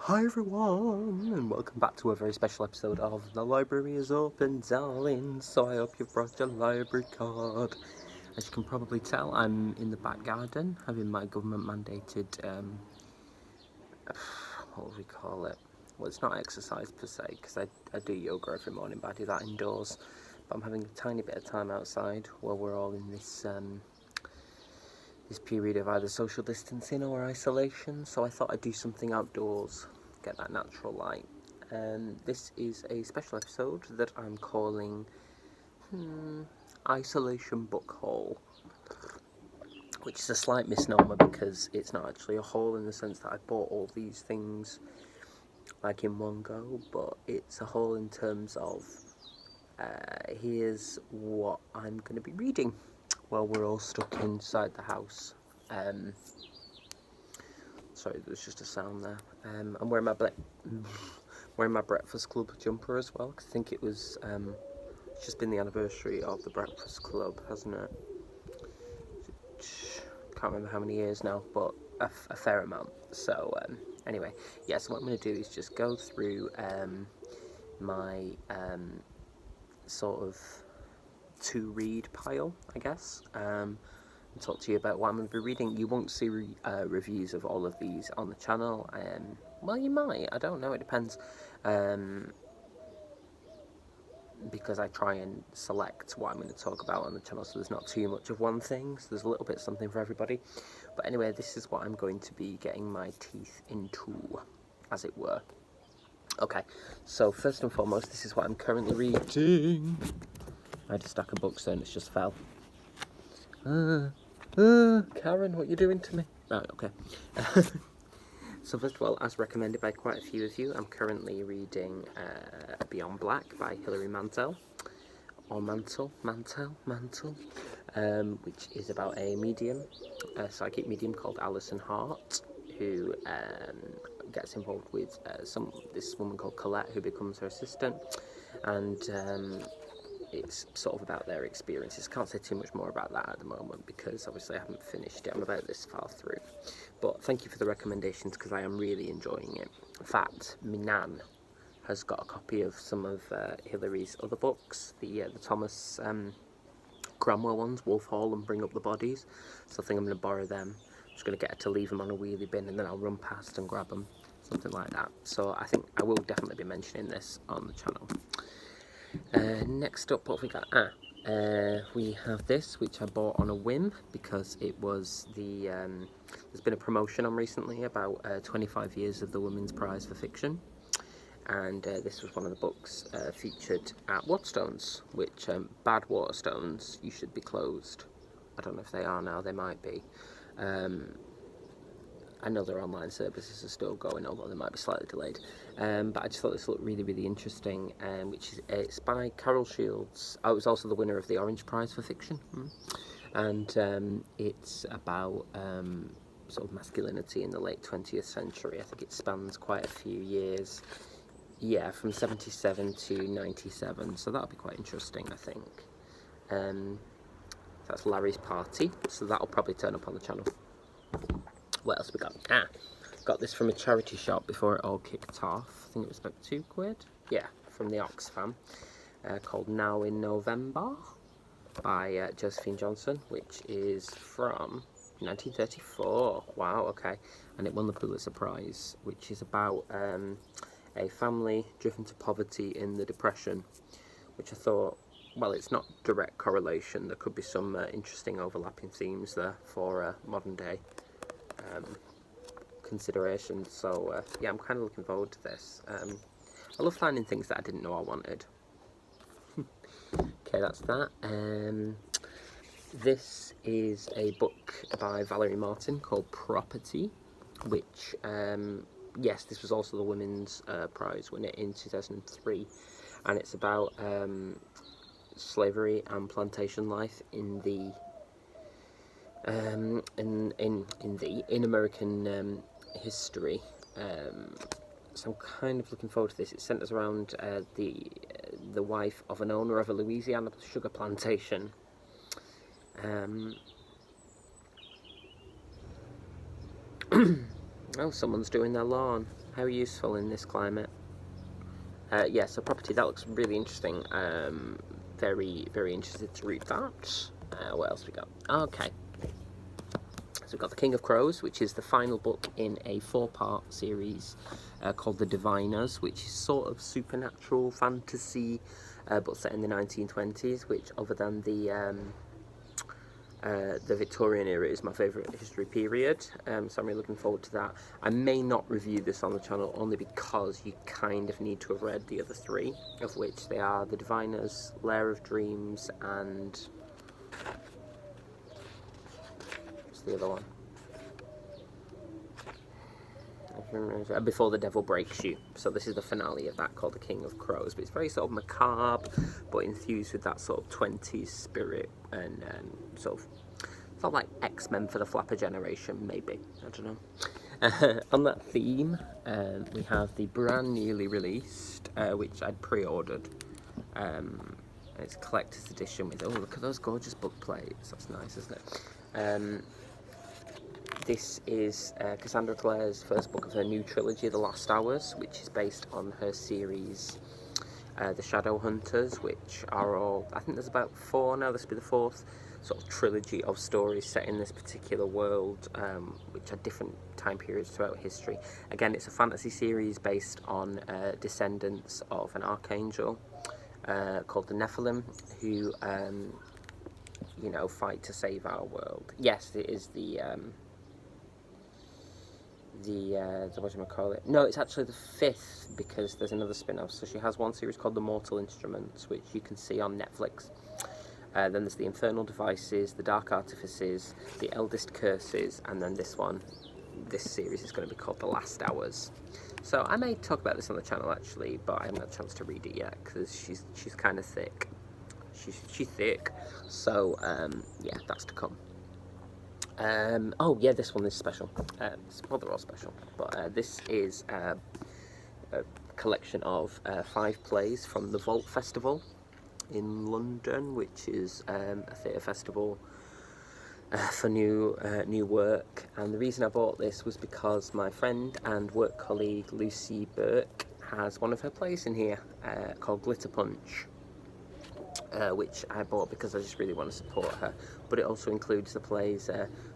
Hi everyone, and welcome back to a very special episode of The Library is Open, darling, so I hope you've brought your library card. As you can probably tell, I'm in the back garden, having my government-mandated, what would we call it? Well, it's not exercise per se, because I do yoga every morning, but I do that indoors. But I'm having a tiny bit of time outside, while we're all in this period of either social distancing or isolation, so I thought I'd do something outdoors, get that natural light. This is a special episode that I'm calling Isolation Book Haul, which is a slight misnomer because it's not actually a haul in the sense that I bought all these things like in one go, but it's a haul in terms of here's what I'm going to be reading while we're all stuck inside the house. Sorry, there's just a sound there. I'm wearing my Breakfast Club jumper as well, because I think it's just been the anniversary of the Breakfast Club, hasn't it? Can't remember how many years now, but a fair amount. So anyway, so what I'm going to do is just go through my sort of to-read pile, I guess, and talk to you about what I'm going to be reading. You won't see reviews of all of these on the channel. Well, you might. I don't know. It depends. Because I try and select what I'm going to talk about on the channel, so there's not too much of one thing, so there's a little bit something for everybody. But anyway, this is what I'm going to be getting my teeth into, as it were. Okay, so first and foremost, this is what I'm currently reading. I had a stack of books and it's just fell. Karen, what are you doing to me? Right, okay. So first of all, as recommended by quite a few of you, I'm currently reading Beyond Black by Valerie Martin, or Mantle, which is about a medium, a psychic medium called Alison Hart, who gets involved with this woman called Colette, who becomes her assistant, and it's sort of about their experiences. Can't say too much more about that at the moment because obviously I haven't finished it. I'm about this far through. But thank you for the recommendations because I am really enjoying it. In fact, my nan has got a copy of some of Hilary's other books, the Thomas Cromwell ones, Wolf Hall and Bring Up the Bodies. So I think I'm going to borrow them. I'm just going to get her to leave them on a wheelie bin and then I'll run past and grab them. Something like that. So I think I will definitely be mentioning this on the channel. Next up, what have we got? We have this, which I bought on a whim because it was there's been a promotion on recently about 25 years of the Women's Prize for Fiction, and this was one of the books featured at Waterstones, which bad Waterstones, you should be closed. I don't know if they are now, they might be. I know their online services are still going, although they might be slightly delayed. But I just thought this looked really, really interesting. It's by Carol Shields. Oh, it was also the winner of the Orange Prize for Fiction. And it's about sort of masculinity in the late 20th century. I think it spans quite a few years. Yeah, from 77 to 97. So that'll be quite interesting, I think. That's Larry's Party. So that'll probably turn up on the channel. What else we got? Got this from a charity shop before it all kicked off. I think it was about £2. Yeah, from the Oxfam, called Now in November by Josephine Johnson, which is from 1934. Wow, okay. And it won the Pulitzer Prize, which is about a family driven to poverty in the Depression, which I thought, well, it's not direct correlation. There could be some interesting overlapping themes there for modern day considerations. So yeah, I'm kind of looking forward to this. I love finding things that I didn't know I wanted. Okay, that's that. This is a book by Valerie Martin called Property, which yes, this was also the Women's Prize winner in 2003, and it's about slavery and plantation life in the in American history. So I'm kind of looking forward to this. It centres around the wife of an owner of a Louisiana sugar plantation. Oh, someone's doing their lawn. How useful in this climate. Yeah, so property, that looks really interesting. Very, very interested to read that. What else we got? Okay. So we've got The King of Crows, which is the final book in a 4-part series called The Diviners, which is sort of supernatural fantasy, but set in the 1920s, which, other than the Victorian era, is my favourite history period, so I'm really looking forward to that. I may not review this on the channel only because you kind of need to have read the other 3, of which they are The Diviners, Lair of Dreams, and what's the other one? Before the Devil Breaks You. So this is the finale of that, called The King of Crows, but it's very sort of macabre, but infused with that sort of 20s spirit, and sort of like X-Men for the flapper generation, maybe, I don't know. On that theme, we have the brand newly released, which I'd pre-ordered. It's a collector's edition with, oh, look at those gorgeous book plates, that's nice, isn't it? This is Cassandra Clare's first book of her new trilogy, The Last Hours, which is based on her series The Shadow Hunters, which are all, I think there's about 4 now, this will be the 4th sort of trilogy of stories set in this particular world, which are different time periods throughout history. Again, it's a fantasy series based on descendants of an archangel called the Nephilim, who, you know, fight to save our world. Yes, it is the what do you call it? No, it's actually the 5th, because there's another spin-off. So she has one series called The Mortal Instruments, which you can see on Netflix. Then there's The Infernal Devices, The Dark Artifices, The Eldest Curses, and then this one. This series is going to be called The Last Hours. So I may talk about this on the channel actually, but I haven't had a chance to read it yet because she's kind of thick. She's thick. So yeah, that's to come. Oh yeah, this one is special. Well, they're all special, but this is a collection of 5 plays from the Vault Festival in London, which is a theatre festival for new work. And the reason I bought this was because my friend and work colleague Lucy Burke has one of her plays in here called Glitter Punch. Which I bought because I just really want to support her. But it also includes the plays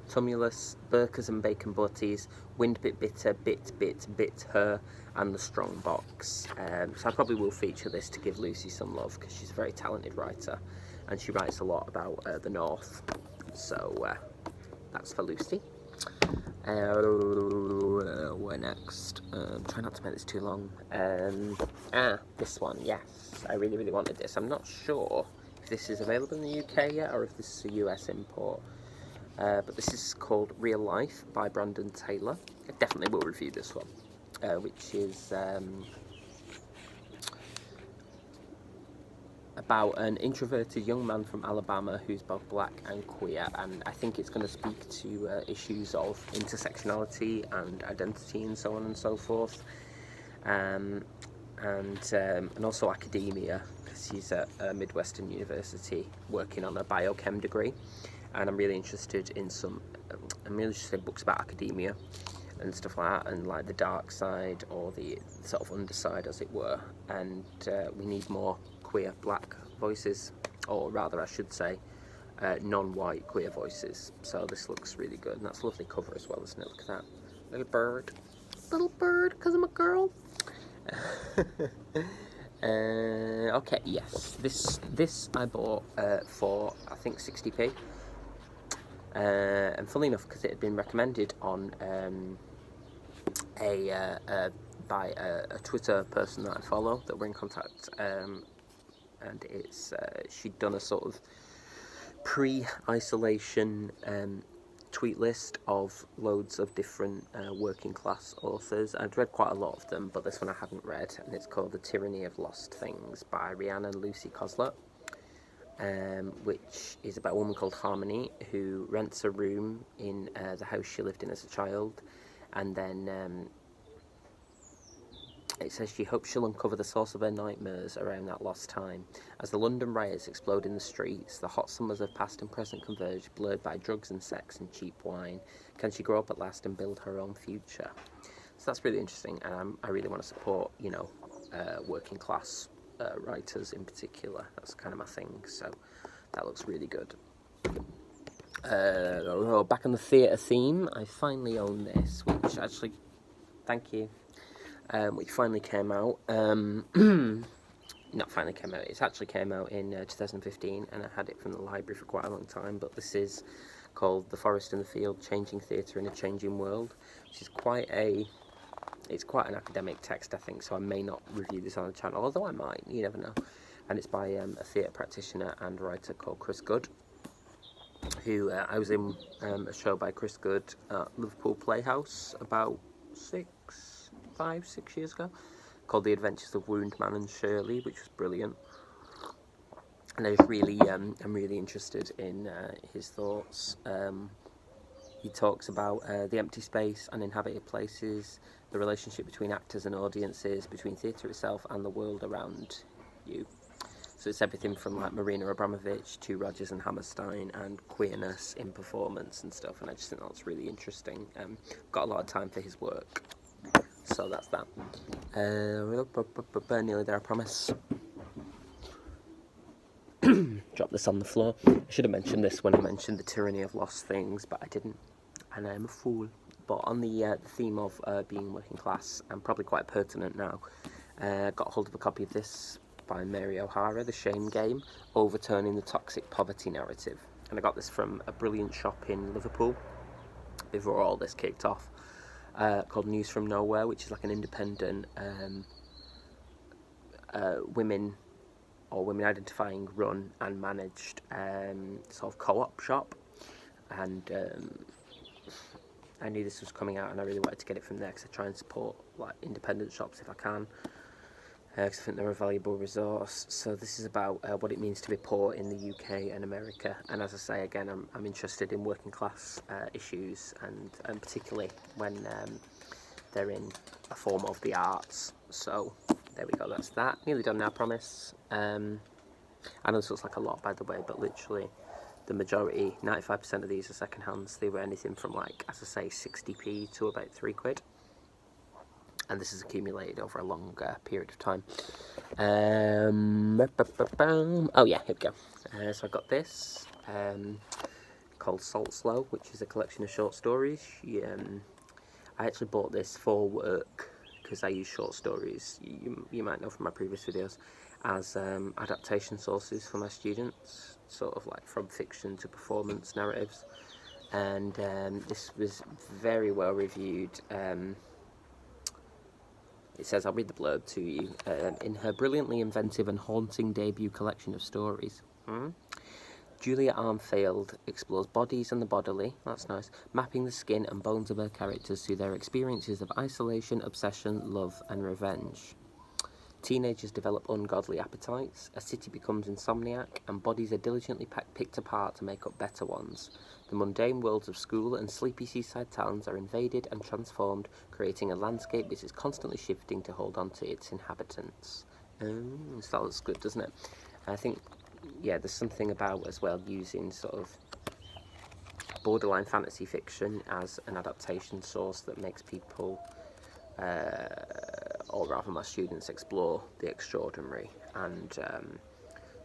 Tumulus, Burkers and Bacon Butties, Wind Bit Bitter, Bit Her, and The Strong Box. So I probably will feature this to give Lucy some love, because she's a very talented writer, and she writes a lot about the North. So that's for Lucy. Where next? Try not to make this too long. This one, yes. I really, really wanted this. I'm not sure if this is available in the UK yet, or if this is a US import. But this is called Real Life by Brandon Taylor. I definitely will review this one, which is about an introverted young man from Alabama who's both black and queer, and I think it's going to speak to issues of intersectionality and identity and so on and so forth, and also academia, because he's at a Midwestern university working on a biochem degree, and I'm really interested in books about academia and stuff like that, and like the dark side, or the sort of underside, as it were. And we need more queer black voices, or rather I should say non-white queer voices. So this looks really good, and that's a lovely cover as well, isn't it? Look at that little bird, because I'm a girl. Okay, yes, this I bought for I think 60p, and funnily enough, because it had been recommended on by a Twitter person that I follow, that we're in contact, and it's she'd done a sort of pre-isolation tweet list of loads of different working class authors. I'd read quite a lot of them, but this one I haven't read, and it's called The Tyranny of Lost Things by Rhiannon Lucy Coslet, which is about a woman called Harmony who rents a room in the house she lived in as a child, and then It says she hopes she'll uncover the source of her nightmares around that lost time. As the London riots explode in the streets, the hot summers of past and present converge, blurred by drugs and sex and cheap wine. Can she grow up at last and build her own future? So that's really interesting, and I really want to support, working class writers in particular. That's kind of my thing, so that looks really good. Back on the theatre theme, I finally own this, which actually, thank you. Which finally came out, not finally came out, it actually came out in 2015, and I had it from the library for quite a long time, but this is called The Forest and the Field, Changing Theatre in a Changing World, which is quite an academic text, I think, so I may not review this on the channel, although I might, you never know. And it's by a theatre practitioner and writer called Chris Good, who I was in a show by Chris Good at Liverpool Playhouse about 6 years ago, called The Adventures of Wound Man and Shirley, which was brilliant. And I'm really interested in his thoughts. He talks about the empty space, uninhabited places, the relationship between actors and audiences, between theatre itself and the world around you. So it's everything from like Marina Abramovich to Rodgers and Hammerstein and queerness in performance and stuff, and I just think that's really interesting. Got a lot of time for his work. So that's that. Nearly there, I promise. Drop this on the floor. I should have mentioned this when I mentioned the tyranny of lost things, but I didn't, and I'm a fool. But on the theme of being working class, and probably quite pertinent now, got hold of a copy of this by Mary O'Hara, The Shame Game, Overturning the Toxic Poverty Narrative. And I got this from a brilliant shop in Liverpool before all this kicked off. Called News from Nowhere, which is like an independent women identifying run and managed sort of co-op shop, and I knew this was coming out and I really wanted to get it from there because I try and support like independent shops if I can, because I think they're a valuable resource. So this is about what it means to be poor in the UK and America, and as I say again, I'm interested in working class issues, and particularly when they're in a form of the arts. So there we go, that's that. Nearly done now, I promise. I know this looks like a lot, by the way, but literally the majority, 95% of these are second hands. They were anything from, like, as I say, 60p to about £3. And this is accumulated over a long period of time. Oh yeah, here we go. So I got this called Salt Slow, which is a collection of short stories. I actually bought this for work because I use short stories, you might know from my previous videos, as adaptation sources for my students, sort of like from fiction to performance narratives. And this was very well reviewed. It says, I'll read the blurb to you. In her brilliantly inventive and haunting debut collection of stories, Julia Armfield explores bodies and the bodily, that's nice, mapping the skin and bones of her characters through their experiences of isolation, obsession, love and revenge. Teenagers develop ungodly appetites, a city becomes insomniac, and bodies are diligently picked apart to make up better ones. The mundane worlds of school and sleepy seaside towns are invaded and transformed, creating a landscape which is constantly shifting to hold on to its inhabitants. So that looks good, doesn't it? I think, yeah, there's something about, as well, using sort of borderline fantasy fiction as an adaptation source that makes people, or rather my students, explore the extraordinary and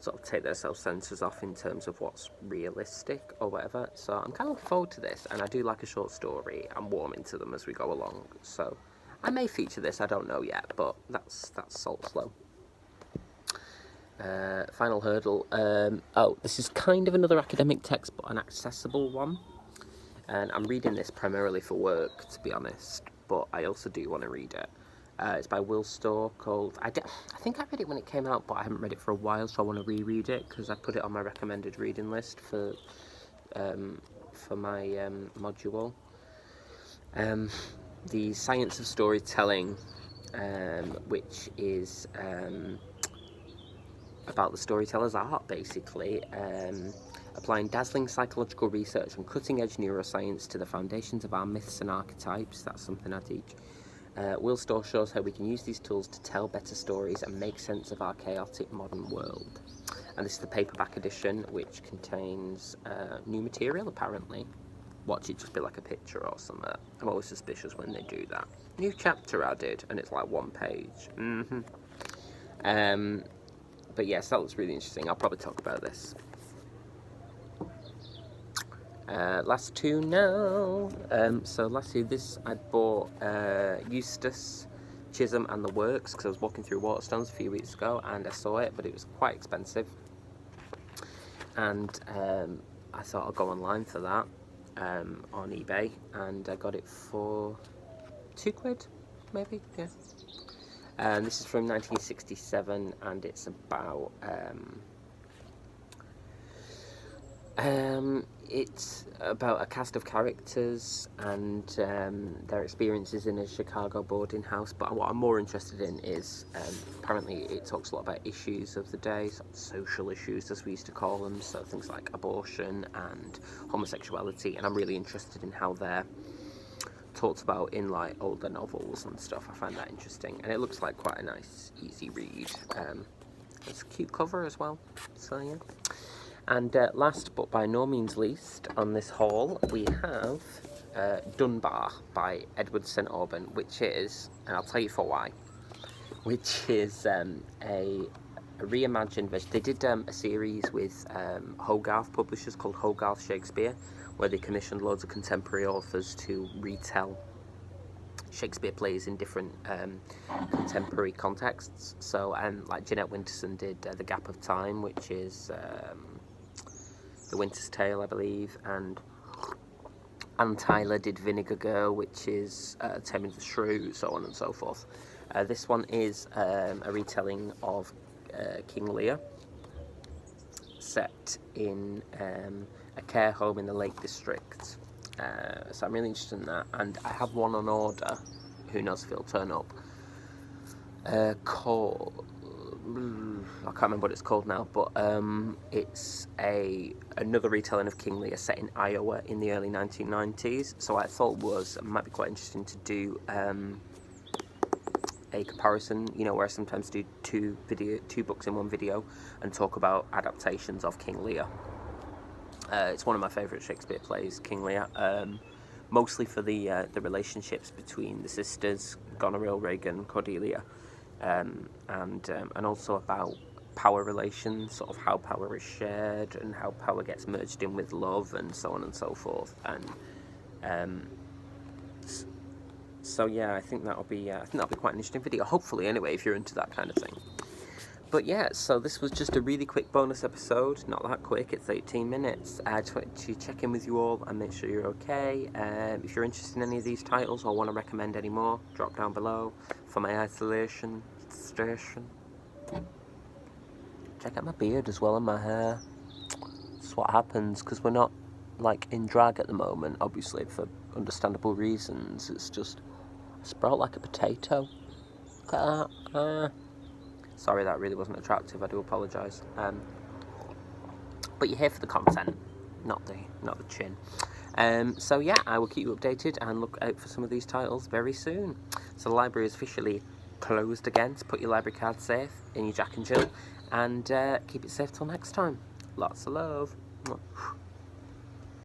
sort of take their self-censors off in terms of what's realistic or whatever. So I'm kind of looking forward to this, and I do like a short story. I'm warming to them as we go along, so I may feature this, I don't know yet, but that's Salt Slow. Final hurdle. This is kind of another academic text, but an accessible one. And I'm reading this primarily for work, to be honest, but I also do want to read it. It's by Will Storr, called... I think I read it when it came out, but I haven't read it for a while, so I want to reread it, because I put it on my recommended reading list for my module. The Science of Storytelling, which is... about the storyteller's art, basically, applying dazzling psychological research and cutting-edge neuroscience to the foundations of our myths and archetypes. That's something I teach. Will's store shows how we can use these tools to tell better stories and make sense of our chaotic modern world. And this is the paperback edition, which contains new material, apparently. Watch it just be like a picture or something. I'm always suspicious when they do that. New chapter added, and it's like 1 page. But yes, that looks really interesting. I'll probably talk about this. Last two now. So lastly, this I bought Eustace, Chisholm and the Works, because I was walking through Waterstones a few weeks ago and I saw it, but it was quite expensive. And I thought I'll go online for that on eBay, and I got it for £2, maybe, yeah. This is from 1967, and it's about a cast of characters and their experiences in a Chicago boarding house. But what I'm more interested in is apparently it talks a lot about issues of the day, sort of social issues as we used to call them, so things like abortion and homosexuality, and I'm really interested in how they're talked about in like older novels and stuff. I find that interesting, and it looks like quite a nice, easy read. It's a cute cover as well, so yeah. And last but by no means least on this haul, we have Dunbar by Edward St Auburn, which is, and I'll tell you for why, which is a reimagined version. They did a series with Hogarth publishers called Hogarth Shakespeare, where they commissioned loads of contemporary authors to retell Shakespeare plays in different contemporary contexts. So like Jeanette Winterson did The Gap of Time, which is The Winter's Tale, I believe, and Anne Tyler did Vinegar Girl, which is Taming the Shrew, so on and so forth. This one is a retelling of King Lear, set in a care home in the Lake District. So I'm really interested in that, and I have one on order, who knows if it'll turn up, called, I can't remember what it's called now, but it's another retelling of King Lear set in Iowa in the early 1990s. So I thought it might be quite interesting to do a comparison, you know, where I sometimes do two books in one video and talk about adaptations of King Lear. It's one of my favourite Shakespeare plays, King Lear, mostly for the relationships between the sisters, Goneril, Regan, Cordelia, and also about power relations, sort of how power is shared and how power gets merged in with love and so on and so forth. And so yeah, I think that'll be quite an interesting video. Hopefully, anyway, if you're into that kind of thing. But yeah, so this was just a really quick bonus episode. Not that quick, it's 18 minutes. I just wanted to check in with you all and make sure you're okay. If you're interested in any of these titles or want to recommend any more, drop down below for my isolation station. Check out my beard as well and my hair. That's what happens, because we're not like in drag at the moment, obviously for understandable reasons. It's just sprout like a potato. Look at that. Sorry, that really wasn't attractive. I do apologise. But you're here for the content, not the chin. So yeah, I will keep you updated and look out for some of these titles very soon. So the library is officially closed again. So put your library card safe in your Jack and Jill, and keep it safe till next time. Lots of love.